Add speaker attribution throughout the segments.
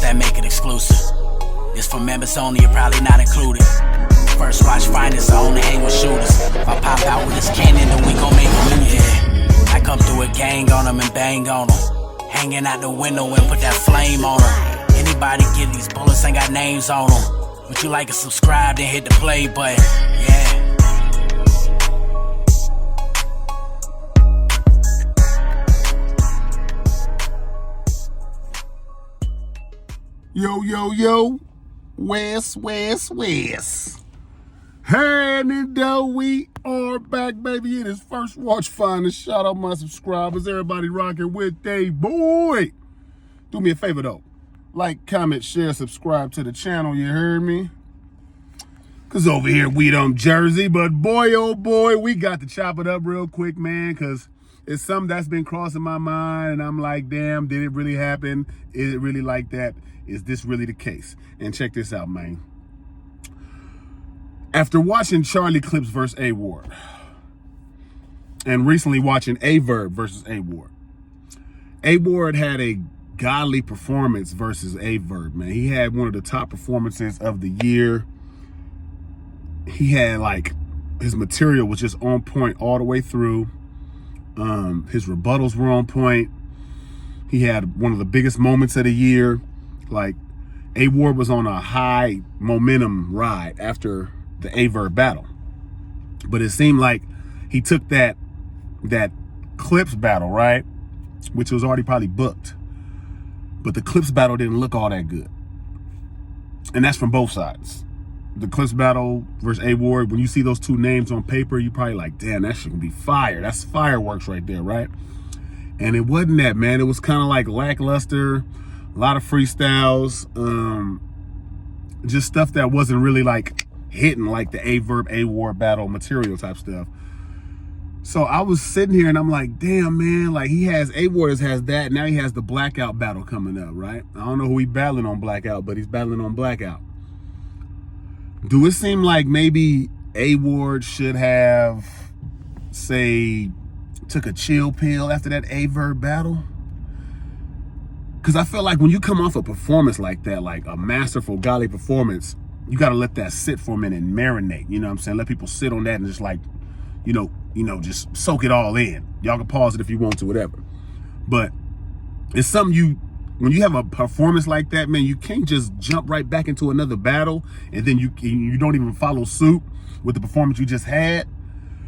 Speaker 1: that make it exclusive. This for members only, you're probably not included. First watch finest, I only hang with shooters. If I pop out with this cannon, then we gon' make a movie. Yeah. I come through a gang on them and bang on them. Hanging out the window and put that flame on them. Anybody get these bullets ain't got names on them. Would you like to subscribe, then hit the play button? Yeah.
Speaker 2: Yo, yo, yo, West. And though we are back, baby. It is First Watch Finest. Shout out my subscribers. Everybody rocking with they boy. Do me a favor, though. Like, comment, share, subscribe to the channel. You heard me? Because over here, we don't Jersey. But boy, oh boy, we got to chop it up real quick, man. Because it's something that's been crossing my mind. And I'm like, damn, did it really happen? Is it really like that? Is this really the case? And check this out, man. After watching Charlie Clips versus A-Ward, and recently watching A-Verb versus A-Ward, A-Ward had a godly performance versus A-Verb, man. He had one of the top performances of the year. He had, like, his material was just on point all the way through. His rebuttals were on point. He had one of the biggest moments of the year. Like, A-Ward was on a high momentum ride after the A-Verb battle. But it seemed like he took that Clips battle, right? Which was already probably booked. But the Clips battle didn't look all that good. And that's from both sides. The Clips battle versus A-Ward, when you see those two names on paper, you probably like, damn, that shit can be fire. That's fireworks right there, right? And it wasn't that, man. It was kind of like lackluster. A lot of freestyles, just stuff that wasn't really like hitting like the A-Verb, A-Ward battle material type stuff. So I was sitting here and I'm like, damn, man, like A-Ward has that. Now he has the Blackout battle coming up, right? I don't know who he's battling on Blackout, but he's battling on Blackout. Do it seem like maybe A-Ward should have, say, took a chill pill after that A-Verb battle? Because I feel like when you come off a performance like that, like a masterful, godly performance, you got to let that sit for a minute and marinate. You know what I'm saying? Let people sit on that and just like, you know, just soak it all in. Y'all can pause it if you want to, whatever. But it's something when you have a performance like that, man, you can't just jump right back into another battle and then you don't even follow suit with the performance you just had,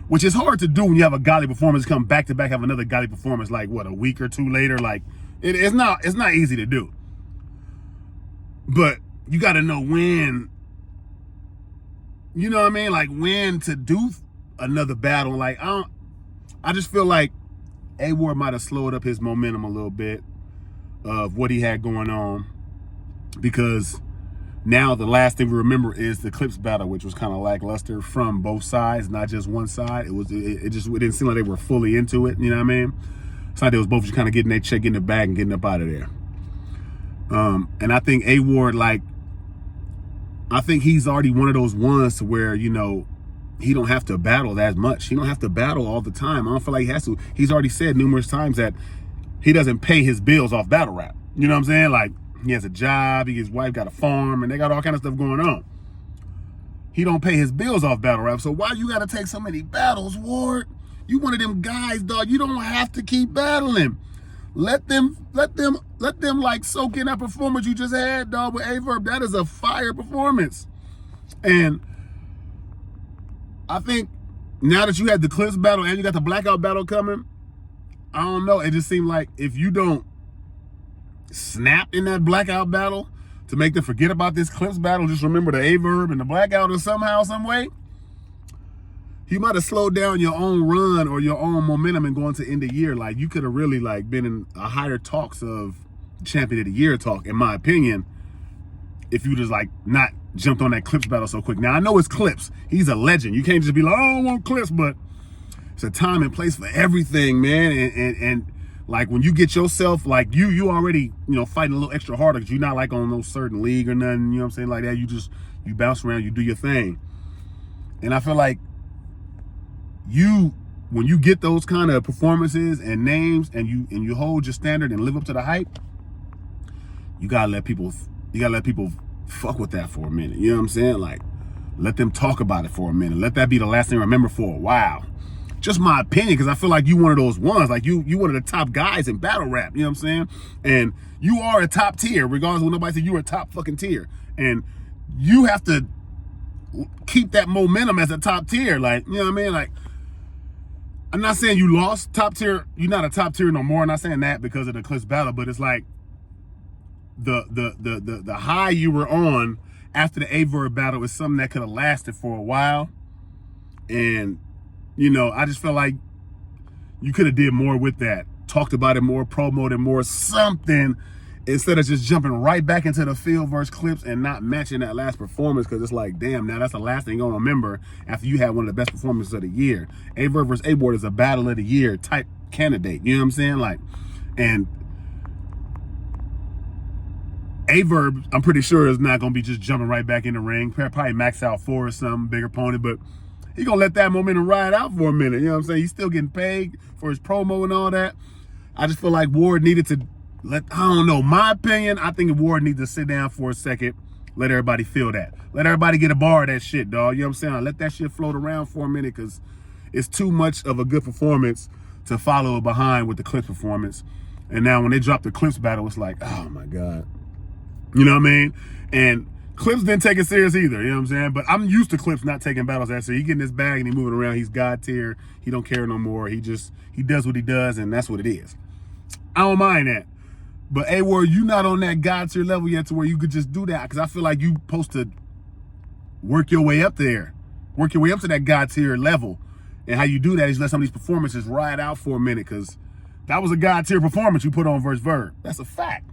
Speaker 2: which is hard to do when you have a godly performance, come back to back, have another godly performance like, what, a week or two later, like, it's not easy to do. But you got to know when, you know what I mean? Like when to do another battle. Like I just feel like A-Ward might have slowed up his momentum a little bit of what he had going on, because now the last thing we remember is the Clips battle, which was kind of lackluster from both sides, not just one side. It didn't seem like they were fully into it. You know what I mean? It's like they was both just kind of getting their check, getting the bag, and getting up out of there. And I think A-Ward, like, I think he's already one of those ones to where, you know, he don't have to battle that much. He don't have to battle all the time. I don't feel like he has to. He's already said numerous times that he doesn't pay his bills off battle rap. You know what I'm saying? Like, he has a job, his wife got a farm, and they got all kind of stuff going on. He don't pay his bills off battle rap. So why you got to take so many battles, Ward? You one of them guys, dog. You don't have to keep battling. Let them like soak in that performance you just had, dog, with A-Verb. That is a fire performance. And I think now that you had the Clips battle and you got the Blackout battle coming, I don't know. It just seemed like if you don't snap in that Blackout battle to make them forget about this Clips battle, just remember the A-Verb and the Blackout or somehow, some way, you might have slowed down your own run or your own momentum and going to end the year. Like, you could have really like been in a higher talks of Champion of the Year talk, in my opinion, if you just like not jumped on that Clips battle so quick. Now I know it's Clips. He's a legend. You can't just be like, oh, I don't want Clips, but it's a time and place for everything, man. And like when you get yourself, like you already, you know, fighting a little extra harder because you're not like on no certain league or nothing, you know what I'm saying, like that. You bounce around, you do your thing. And I feel like when you get those kind of performances and names and you hold your standard and live up to the hype, you gotta let people fuck with that for a minute. You know what I'm saying? Like, let them talk about it for a minute. Let that be the last thing you remember for a while. Just my opinion, because I feel like you one of those ones. Like you one of the top guys in battle rap. You know what I'm saying? And you are a top tier, regardless of what nobody said. You are a top fucking tier, and you have to keep that momentum as a top tier. Like, you know what I mean? Like, I'm not saying you lost top tier. You're not a top tier no more. I'm not saying that because of the Clips battle, but it's like the high you were on after the A-Verb battle is something that could have lasted for a while. And, you know, I just felt like you could have did more with that. Talked about it more, promoted more, something, instead of just jumping right back into the field versus Clips and not matching that last performance, because it's like, damn, now that's the last thing you're going to remember after you had one of the best performances of the year. A-Verb versus A-Ward is a battle of the year type candidate. You know what I'm saying? Like, and A-Verb, I'm pretty sure, is not going to be just jumping right back in the ring. Probably max out 4 or something, big opponent, but he's going to let that momentum ride out for a minute. You know what I'm saying? He's still getting paid for his promo and all that. I just feel like Ward needed to I don't know, my opinion, I think Ward needs to sit down for a second, let everybody feel that. Let everybody get a bar of that shit, dog. You know what I'm saying? Let that shit float around for a minute, because it's too much of a good performance to follow behind with the Clips performance. And now when they drop the Clips battle, it's like, oh my God. You know what I mean? And Clips didn't take it serious either, you know what I'm saying? But I'm used to Clips not taking battles that serious. He getting his bag and he moving around. He's God tier. He don't care no more. He does what he does, and that's what it is. I don't mind that. But A-Ward, you not on that God tier level yet to where you could just do that, because I feel like you supposed to work your way up there. Work your way up to that God tier level. And how you do that is let some of these performances ride out for a minute, because that was a God tier performance you put on versus Verb. That's a fact.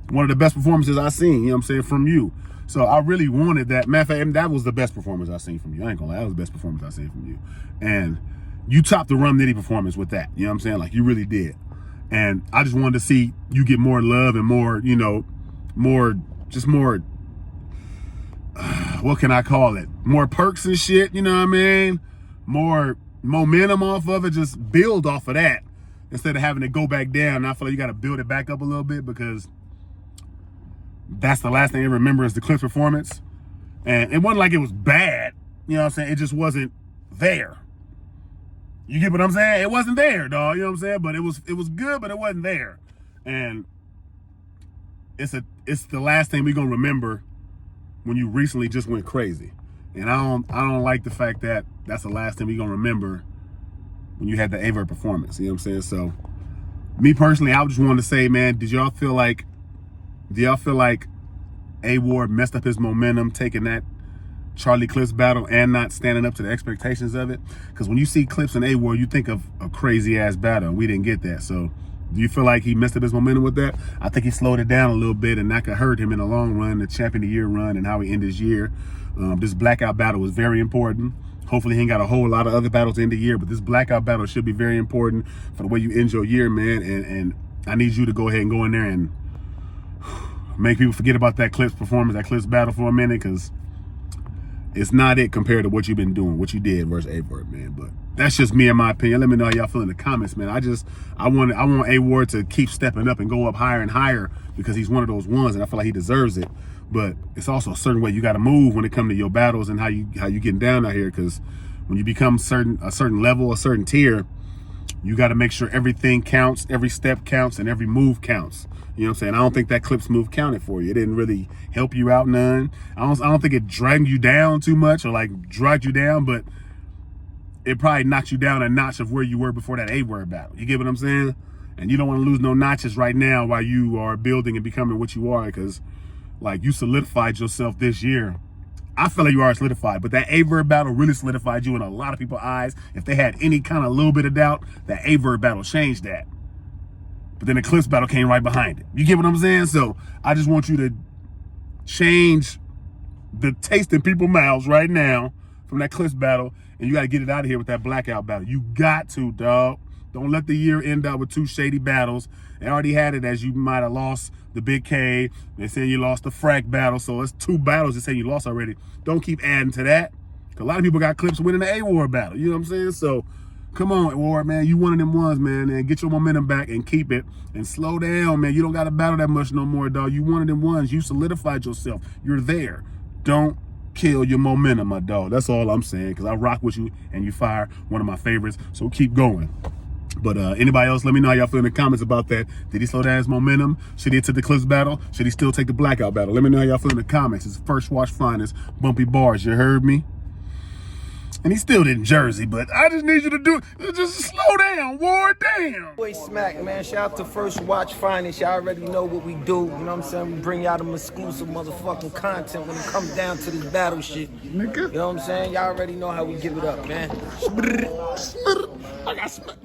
Speaker 2: One of the best performances I've seen, you know what I'm saying, from you. So I really wanted that. Matter of fact, that was the best performance I've seen from you. I ain't gonna lie, that was the best performance I've seen from you. And you topped the Rum Nitty performance with that. You know what I'm saying? Like, you really did. And I just wanted to see you get more love and more, you know, more, what can I call it? More perks and shit, you know what I mean? More momentum off of it, just build off of that instead of having to go back down. And I feel like you got to build it back up a little bit, because that's the last thing I remember is the Clips performance. And it wasn't like it was bad, you know what I'm saying? It just wasn't there. You get what I'm saying? It wasn't there, dog. You know what I'm saying? But it was good, but it wasn't there. And it's the last thing we're gonna remember when you recently just went crazy. And I don't like the fact that that's the last thing we're gonna remember when you had the A-Verb performance. You know what I'm saying? So me personally, I just wanted to say, man, do y'all feel like A-Ward messed up his momentum taking that Charlie Clips battle and not standing up to the expectations of it? Because when you see Clips and A-Ward, you think of a crazy ass battle. We didn't get that. So do you feel like he messed up his momentum with that? I think he slowed it down a little bit, and that could hurt him in the long run, the champion of the year run, and how he ended his year. This blackout battle was very important. Hopefully he ain't got a whole lot of other battles in the year, but this blackout battle should be very important for the way you end your year, man. And I need you to go ahead and go in there and make people forget about that Clips performance, that Clips battle for a minute, because it's not it compared to what you've been doing, what you did versus A-Ward, man. But that's just me and my opinion. Let me know how y'all feel in the comments, man. I want A-Ward to keep stepping up and go up higher and higher, because he's one of those ones, and I feel like he deserves it. But it's also a certain way you got to move when it comes to your battles and how you getting down out here, because when you become a certain level, a certain tier, you got to make sure everything counts, every step counts, and every move counts. You know what I'm saying? I don't think that Clips move counted for you. It didn't really help you out none. I don't think it dragged you down too much, or like dragged you down, but it probably knocked you down a notch of where you were before that A-Word battle. You get what I'm saying? And you don't want to lose no notches right now while you are building and becoming what you are, because like you solidified yourself this year. I feel like you are solidified, but that A-Verb battle really solidified you in a lot of people's eyes. If they had any kind of little bit of doubt, that A-Verb battle changed that. But then the Clips battle came right behind it. You get what I'm saying? So I just want you to change the taste in people's mouths right now from that Clips battle, and you got to get it out of here with that blackout battle. You got to, dog. Don't let the year end up with 2 shady battles. They already had it as you might have lost the Big K. They said you lost the Frack battle. So it's 2 battles they say you lost already. Don't keep adding to that. A lot of people got Clips winning the A-Ward battle. You know what I'm saying? So Come on, Ward, man. You one of them ones, man. And get your momentum back and keep it. And slow down, man. You don't got to battle that much no more, dog. You one of them ones. You solidified yourself. You're there. Don't kill your momentum, my dog. That's all I'm saying, because I rock with you and you fire, one of my favorites. So keep going. But anybody else, let me know how y'all feel in the comments about that. Did he slow down his momentum? Should he take the Clips battle? Should he still take the Blackout battle? Let me know how y'all feel in the comments. It's First Watch Finest, Bumpy Bars. You heard me? And he still did Jersey, but I just need you to do it. Just slow down, Ward, damn.
Speaker 3: Boy Smack, man. Shout out to First Watch Finest. Y'all already know what we do. You know what I'm saying? We bring y'all them exclusive motherfucking content when it comes down to this battle shit.
Speaker 2: Nigga.
Speaker 3: You know what I'm saying? Y'all already know how we give it up, man.
Speaker 2: I got smacked.